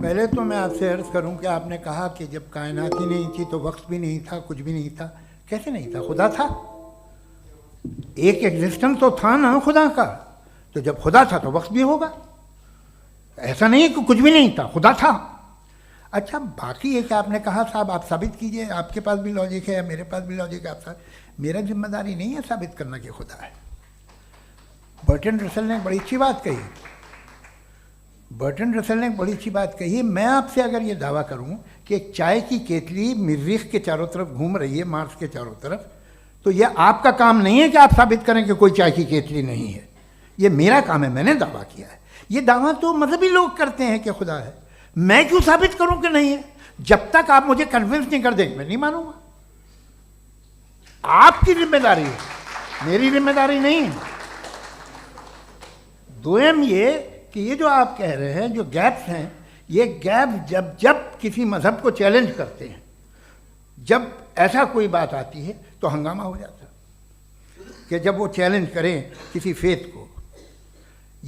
پہلے تو میں آپ سے عرض کروں کہ آپ نے کہا کہ جب کائنات ہی نہیں تھی تو وقت بھی نہیں تھا، کچھ بھی نہیں تھا. کیسے نہیں تھا؟ خدا تھا. ایک ایگزسٹنس تو تھا نا خدا کا. تو جب خدا تھا تو وقت بھی ہوگا. ایسا نہیں کہ کچھ بھی نہیں تھا، خدا تھا. اچھا باقی یہ کہ آپ نے کہا صاحب آپ ثابت کیجئے، آپ کے پاس بھی لاجک ہے یا میرے پاس بھی لاجک ہے. میرا ذمہ داری نہیں ہے ثابت کرنا کہ خدا ہے. برٹن رسل نے ایک بڑی اچھی بات کہی. برٹن رسل نے ایک بڑی اچھی بات کہی. میں آپ سے اگر یہ دعویٰ کروں کہ ایک چائے کی کیتلی مریخ کے چاروں طرف گھوم رہی ہے، مارس کے چاروں طرف، تو یہ آپ کا کام نہیں ہے کہ آپ ثابت کریں کہ کوئی چائے کی کیتلی نہیں ہے. یہ میرا کام ہے، میں نے دعویٰ کیا ہے. یہ دعویٰ تو مذہبی لوگ کرتے ہیں کہ خدا ہے. میں کیوں ثابت کروں کہ نہیں ہے؟ جب تک آپ مجھے کنونس نہیں کر دیں میں نہیں مانوں گا. آپ کی ذمہ داری ہے، میری ذمہ داری نہیں ہے. دوم یہ کہ یہ جو آپ کہہ رہے ہیں جو گیپس ہیں، یہ گیپ جب کسی مذہب کو چیلنج کرتے ہیں، جب ایسا کوئی بات آتی ہے تو ہنگامہ ہو جاتا ہے کہ جب وہ چیلنج کریں کسی فیتھ کو.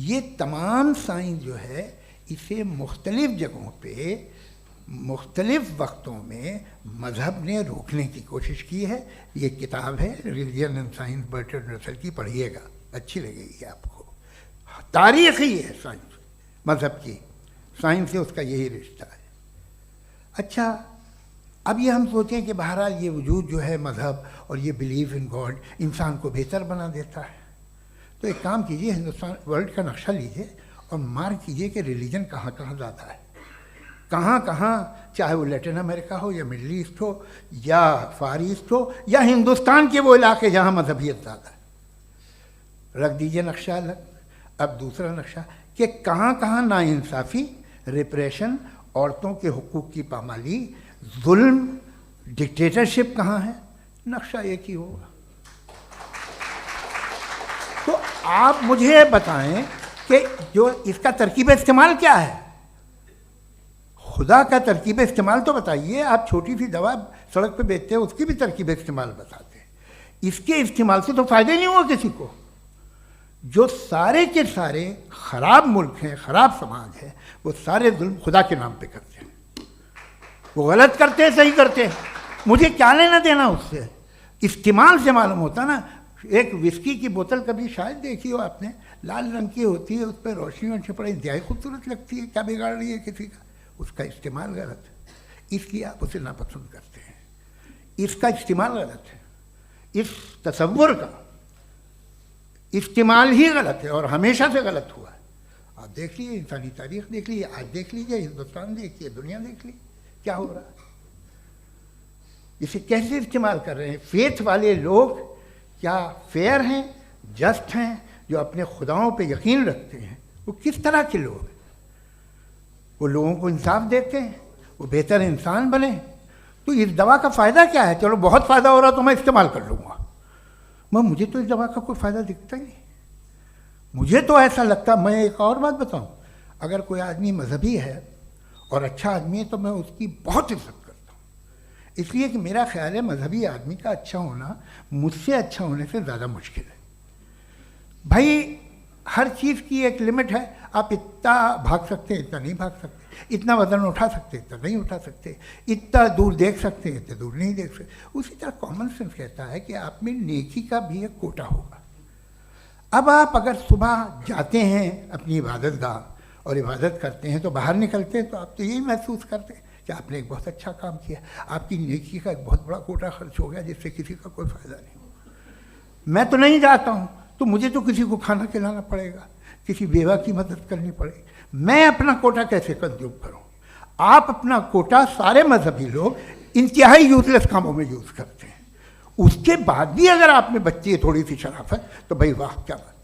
یہ تمام سائنس جو ہے اسے مختلف جگہوں پہ مختلف وقتوں میں مذہب نے روکنے کی کوشش کی ہے. یہ کتاب ہے ریلیجن اینڈ سائنس، برٹن رسل کی، پڑھیے گا، اچھی لگے گی آپ کو. تاریخی ہے سائنس، مذہب کی سائنس سے اس کا یہی رشتہ ہے. اچھا اب یہ ہم سوچیں کہ بہرحال یہ وجود جو ہے مذہب اور یہ بلیف ان گاڈ انسان کو بہتر بنا دیتا ہے. تو ایک کام کیجئے، ہندوستان ورلڈ کا نقشہ لیجئے اور مارک کیجئے کہ ریلیجن کہاں کہاں زیادہ ہے، کہاں کہاں، چاہے وہ لیٹن امریکہ ہو یا مڈل ایسٹ ہو یا فار ایسٹ ہو یا ہندوستان کے وہ علاقے جہاں مذہبیت زیادہ ہے. رکھ دیجئے نقشہ الگ. اب دوسرا نقشہ کہ کہاں کہاں ناانصافی، ریپریشن، عورتوں کے حقوق کی پامالی، ظلم، ڈکٹیٹرشپ کہاں ہے. نقشہ ایک ہی ہوگا. تو آپ مجھے بتائیں کہ جو اس کا ترکیب استعمال کیا ہے. خدا کا ترکیب استعمال تو بتائیے. آپ چھوٹی سی دوا سڑک پہ بیچتے ہیں، اس کی بھی ترکیب استعمال بتاتے ہیں. اس کے استعمال سے تو فائدہ نہیں ہوا کسی کو. جو سارے کے سارے خراب ملک ہیں، خراب سماج ہے، وہ سارے ظلم خدا کے نام پہ کرتے ہیں. وہ غلط کرتے ہیں، صحیح کرتے ہیں، مجھے کیا لینا دینا اس سے. استعمال سے معلوم ہوتا نا. ایک وسکی کی بوتل کبھی شاید دیکھی ہو آپ نے، لال رنگ کی ہوتی ہے، اس پہ روشنی اور چھپڑے انتہائی خوبصورت لگتی ہے. کیا بگاڑ رہی ہے کسی کا؟ اس کا استعمال غلط ہے، اس لیے آپ اسے ناپسند کرتے ہیں. اس کا استعمال غلط ہے. اس تصور کا استعمال ہی غلط ہے اور ہمیشہ سے غلط ہوا ہے. آپ دیکھ لیجیے، انسانی تاریخ دیکھ لیجیے، آج دیکھ لیجیے، ہندوستان دیکھیے، دنیا دیکھ لیجیے کیا ہو رہا ہے. اسے کیسے استعمال کر رہے ہیں. فیتھ والے لوگ کیا فیئر ہیں، جسٹ ہیں، جو اپنے خداؤں پہ یقین رکھتے ہیں، وہ کس طرح کے لوگ ہیں. وہ لوگوں کو انصاف دیتے ہیں، وہ بہتر انسان بنے. تو اس دوا کا فائدہ کیا ہے؟ چلو بہت فائدہ ہو رہا تو میں استعمال کر لوں گا. مجھے تو اس دوا کا کوئی فائدہ دکھتا ہی نہیں. مجھے تو ایسا لگتا. میں ایک اور بات بتاؤں، اگر کوئی آدمی مذہبی ہے اور اچھا آدمی ہے تو میں اس کی بہت عزت کرتا ہوں. اس لیے کہ میرا خیال ہے مذہبی آدمی کا اچھا ہونا مجھ سے اچھا ہونے سے زیادہ مشکل ہے. بھائی ہر چیز کی ایک لمٹ ہے. آپ اتنا بھاگ سکتے ہیں، اتنا نہیں بھاگ سکتے. اتنا وزن اٹھا سکتے، اتنا نہیں اٹھا سکتے. اتنا دور دیکھ سکتے ہیں، اتنا دور نہیں دیکھ سکتے. اسی طرح کامن سینس کہتا ہے کہ آپ میں نیکی کا بھی ایک کوٹا ہوگا. اب آپ اگر صبح جاتے ہیں اپنی عبادت گاہ اور عبادت کرتے ہیں تو باہر نکلتے ہیں تو آپ تو یہی محسوس کرتے ہیں کہ آپ نے ایک بہت اچھا کام کیا. آپ کی نیکی کا ایک بہت بڑا کوٹا خرچ ہو گیا جس سے کسی کا کوئی فائدہ نہیں ہو. میں تو نہیں جاتا ہوں تو مجھے تو کسی کو کھانا کھلانا پڑے گا، کسی بیوہ کی مدد کرنی پڑے گی. میں اپنا کوٹا کیسے کنزیوم کروں؟ آپ اپنا کوٹا سارے مذہبی لوگ انتہائی یوزلیس کاموں میں یوز کرتے ہیں. اس کے بعد بھی اگر آپ میں بچی ہے تھوڑی سی شرافت تو بھائی واہ کیا بات.